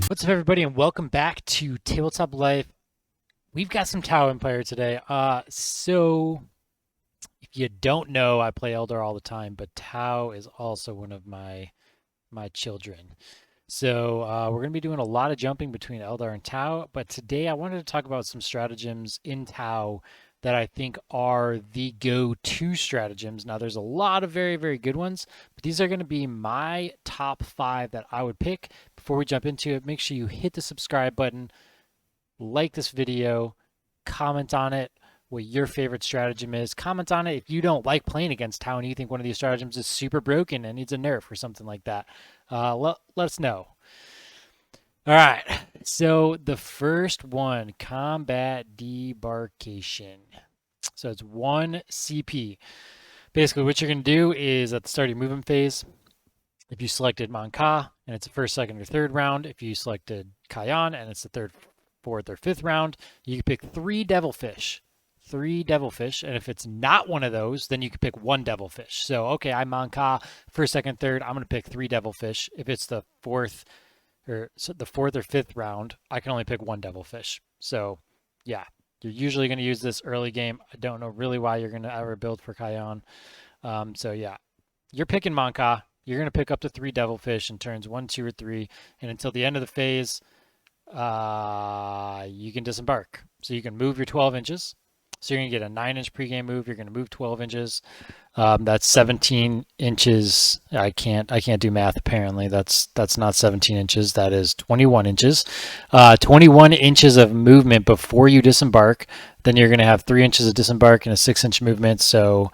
What's up, everybody, and welcome back to Tabletop Life. We've got some Tau Empire today. So if you don't know, I play Eldar all the time, but Tau is also one of my children. So we're going to be doing a lot of jumping between Eldar and Tau, but today I wanted to talk about some stratagems in Tau that I think are the go-to stratagems. Now, there's a lot of very, very good ones, but these are going to be my top 5 that I would pick. Before we jump into it, make sure you hit the subscribe button, like this video, comment on it what your favorite stratagem is. Comment on it if you don't like playing against Tau and you think one of these stratagems is super broken and needs a nerf or something like that. Let us know. All right, so the first one, Combat Debarkation. So it's 1 CP. Basically, what you're going to do is at the start of your movement phase, if you selected Mon-Ka and it's the first, second, or third round, if you selected Kayan and it's the third, fourth, or fifth round, you can pick 3 devilfish. 3 devilfish, and if it's not one of those, then you can pick 1 devilfish. So, okay, I'm Mon-Ka, first, second, third, I'm going to pick 3 devilfish. If it's the fourth or fifth round, I can only pick 1 devilfish. So, yeah, you're usually going to use this early game. I don't know really why you're going to ever build for Kayan. So, yeah, you're picking Mon-Ka. You're going to pick up to 3 devilfish in turns 1, 2, or 3, and until the end of the phase, you can disembark. So you can move your 12 inches. So you're going to get a 9-inch pregame move. You're going to move 12 inches. That's 17 inches. I can't do math. Apparently, that's not 17 inches. That is 21 inches. 21 inches of movement before you disembark. Then you're going to have 3 inches of disembark and a 6-inch movement. So,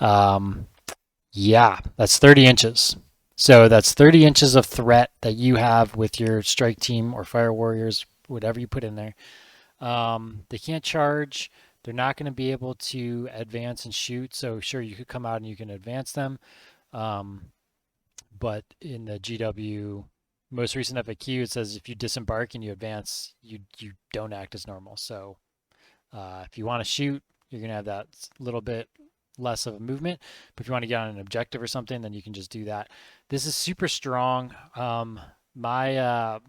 yeah, that's 30 inches. So that's 30 inches of threat that you have with your strike team or fire warriors, whatever you put in there. They can't charge. They're not going to be able to advance and shoot. So sure, you could come out and you can advance them. But in the GW most recent FAQ, it says if you disembark and you advance, you don't act as normal. So if you want to shoot, you're going to have that little bit less of a movement. But if you want to get on an objective or something, then you can just do that. This is super strong. My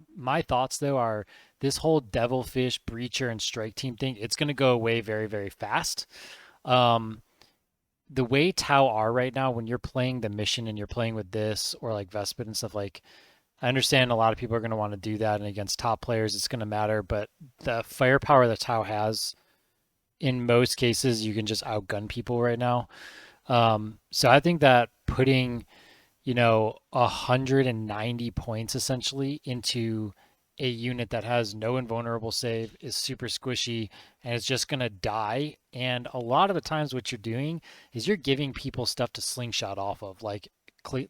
thoughts though are this whole Devilfish, Breacher, and Strike Team thing, it's going to go away very, very fast. The way Tau are right now, when you're playing the mission and you're playing with this or like Vespid and stuff, like I understand a lot of people are going to want to do that, and against top players it's going to matter, but the firepower that Tau has, in most cases, you can just outgun people right now. So I think that putting, 190 points essentially into a unit that has no invulnerable save is super squishy and it's just going to die. And a lot of the times what you're doing is you're giving people stuff to slingshot off of. Like if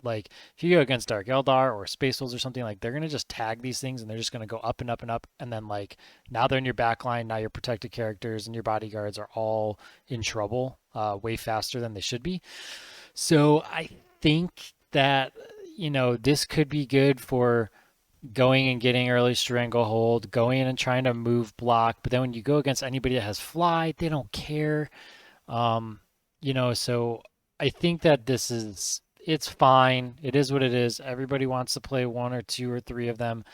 you go against Dark Eldar or Space Wolves or something, like they're going to just tag these things and they're just going to go up and up and up. And then like now they're in your back line. Now your protected characters and your bodyguards are all in trouble way faster than they should be. So I think that, this could be good for going and getting early stranglehold, going in and trying to move block. But then when you go against anybody that has fly, they don't care. So I think that it's fine. It is what it is. Everybody wants to play 1 or 2 or 3 of them.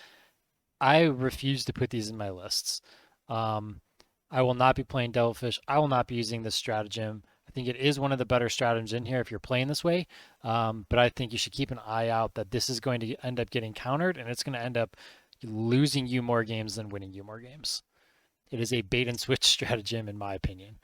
I refuse to put these in my lists. I will not be playing Devilfish. I will not be using this stratagem. I think it is one of the better stratagems in here if you're playing this way. But I think you should keep an eye out that this is going to end up getting countered and it's going to end up losing you more games than winning you more games. It is a bait and switch stratagem in my opinion.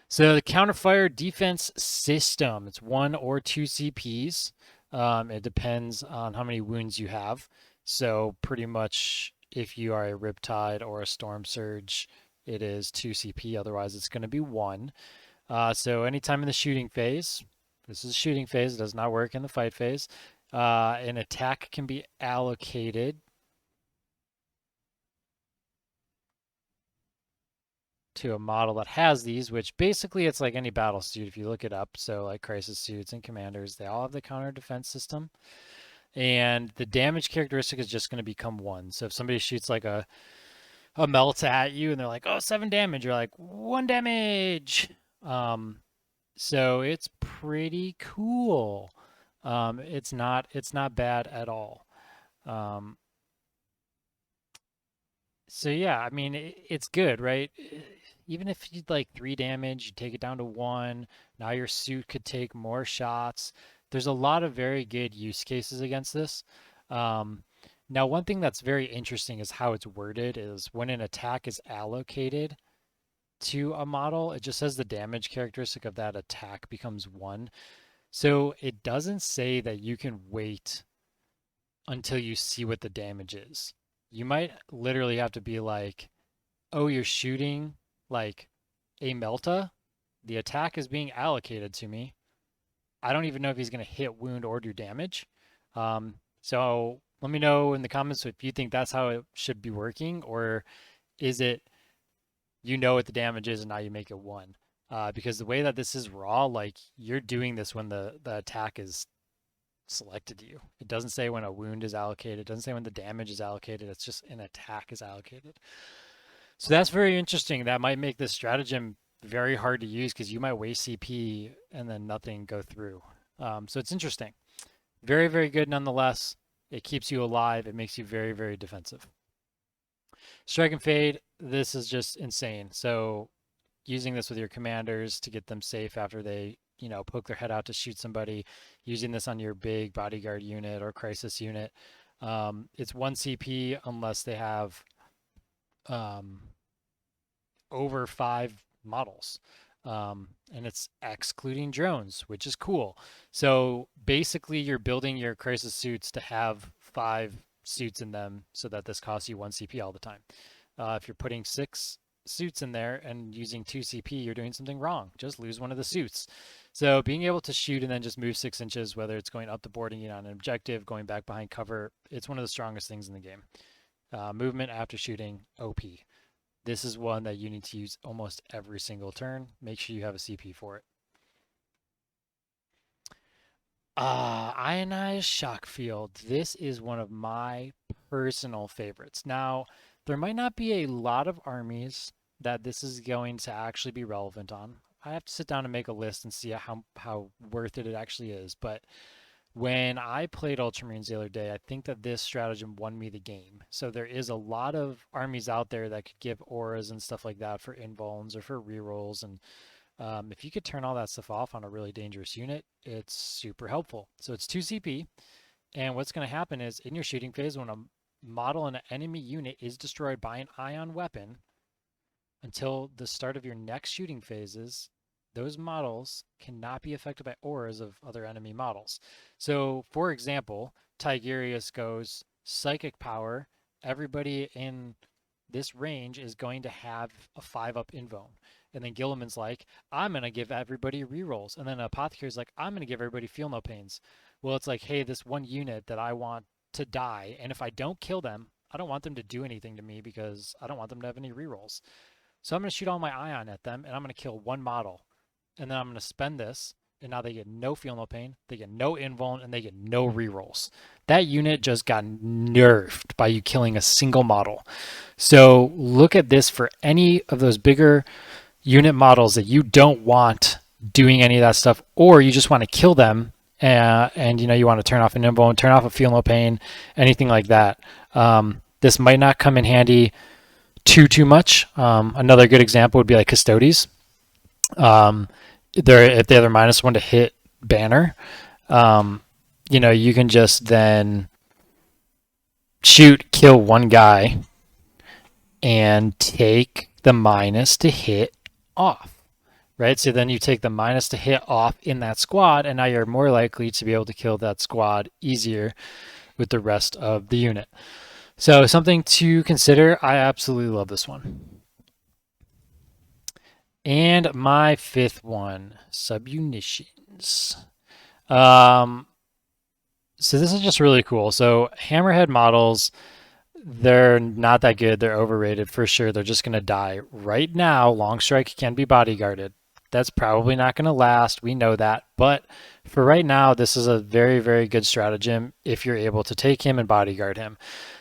So the counterfire defense system, it's 1 or 2 CPs. It depends on how many wounds you have. So pretty much if you are a Riptide or a Storm Surge, it is 2 CP. Otherwise, it's going to be 1. So anytime in the shooting phase, this is a shooting phase. It does not work in the fight phase. An attack can be allocated to a model that has these, which basically it's like any battle suit if you look it up. So like crisis suits and commanders, they all have the counter defense system. And the damage characteristic is just going to become 1. So if somebody shoots like a melt at you and they're like, oh, 7 damage, you're like, 1 damage. So it's pretty cool. It's not bad at all. Um, so yeah, I mean it's good, right? Even if you like 3 damage, you take it down to 1. Now your suit could take more shots. There's a lot of very good use cases against this. Um, Now, one thing that's very interesting is how it's worded is when an attack is allocated to a model, it just says the damage characteristic of that attack becomes 1. So it doesn't say that you can wait until you see what the damage is. You might literally have to be like, oh, you're shooting like a Melta. The attack is being allocated to me. I don't even know if he's going to hit, wound, or do damage. So let me know in the comments if you think that's how it should be working, or is it you know what the damage is and now you make it 1? Because the way that this is raw, like you're doing this when the attack is selected to you. It doesn't say when a wound is allocated. It doesn't say when the damage is allocated. It's just an attack is allocated. So that's very interesting. That might make this stratagem very hard to use because you might waste CP and then nothing go through. So it's interesting. Very, very good nonetheless. It keeps you alive. It makes you very, very defensive. Strike and Fade, this is just insane. So using this with your commanders to get them safe after they, poke their head out to shoot somebody, using this on your big bodyguard unit or crisis unit. It's 1 CP unless they have um, over 5 models. And it's excluding drones, which is cool. So basically, you're building your crisis suits to have 5 suits in them so that this costs you 1 CP all the time. If you're putting 6 suits in there and using 2 CP, you're doing something wrong. Just lose one of the suits. So being able to shoot and then just move 6 inches, whether it's going up the board and on an objective, going back behind cover, it's one of the strongest things in the game. Movement after shooting, OP. This is one that you need to use almost every single turn. Make sure you have a CP for it. Ionized Shock Field. This is one of my personal favorites. Now, there might not be a lot of armies that this is going to actually be relevant on. I have to sit down and make a list and see how worth it actually is. But when I played Ultramarines the other day, I think that this stratagem won me the game. So there is a lot of armies out there that could give auras and stuff like that for invulns or for rerolls. And if you could turn all that stuff off on a really dangerous unit, it's super helpful. So it's 2 CP. And what's going to happen is in your shooting phase, when a model in an enemy unit is destroyed by an ion weapon, until the start of your next shooting phases, those models cannot be affected by auras of other enemy models. So, for example, Tigurius goes Psychic Power. Everybody in this range is going to have a 5-up invuln. And then Gilliman's like, I'm going to give everybody rerolls. And then Apothecary's like, I'm going to give everybody Feel No Pains. Well, it's like, hey, this one unit that I want to die, and if I don't kill them, I don't want them to do anything to me because I don't want them to have any rerolls. So I'm going to shoot all my ion at them, and I'm going to kill one model. And then I'm going to spend this, and now they get no Feel No Pain, they get no invuln, and they get no rerolls. That unit just got nerfed by you killing a single model. So look at this for any of those bigger unit models that you don't want doing any of that stuff, or you just want to kill them, and you want to turn off an invuln, turn off a Feel No Pain, anything like that. This might not come in handy too much. Another good example would be like Custodes. If they have their -1 to hit banner, you can just then shoot, kill one guy, and take the minus to hit off. Right? So then you take the minus to hit off in that squad, and now you're more likely to be able to kill that squad easier with the rest of the unit. So something to consider. I absolutely love this one. And my 5th one, subunitions. So this is just really cool. So Hammerhead models, they're not that good. They're overrated for sure. They're just going to die. Right now, Long Strike can be bodyguarded. That's probably not going to last. We know that. But for right now, this is a very, very good stratagem if you're able to take him and bodyguard him.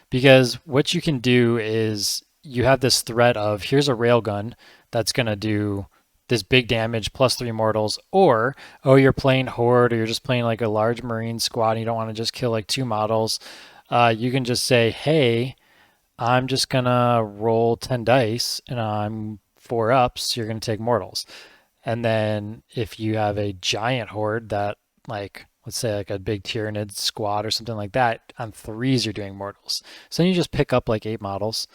Because what you can do is you have this threat of here's a railgun that's going to do this big damage plus 3 mortals, or oh, you're playing horde, or you're just playing like a large marine squad and you don't want to just kill like 2 models, you can just say, hey, I'm just gonna roll 10 dice and I'm 4 ups, you're gonna take mortals. And then if you have a giant horde that, like, let's say like a big Tyranid squad or something like that, on 3s you're doing mortals. So then you just pick up like 8 models,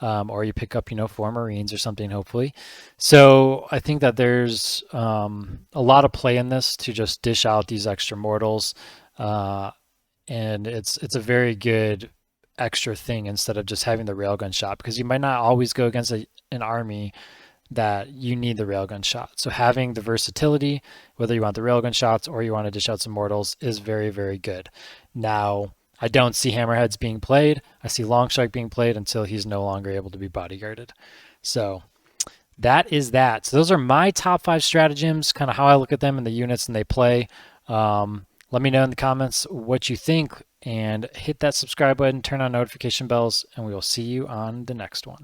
or you pick up, 4 Marines or something, hopefully. So I think that there's a lot of play in this to just dish out these extra mortals, and it's a very good extra thing instead of just having the railgun shot, because you might not always go against an army that you need the railgun shot. So having the versatility, whether you want the railgun shots or you want to dish out some mortals, is very, very good. Now, I don't see hammerheads being played. I see Longstrike being played until he's no longer able to be bodyguarded. So that is that. So those are my top 5 stratagems, kind of how I look at them in the units and they play. Let me know in the comments what you think, and hit that subscribe button, turn on notification bells, and we will see you on the next one.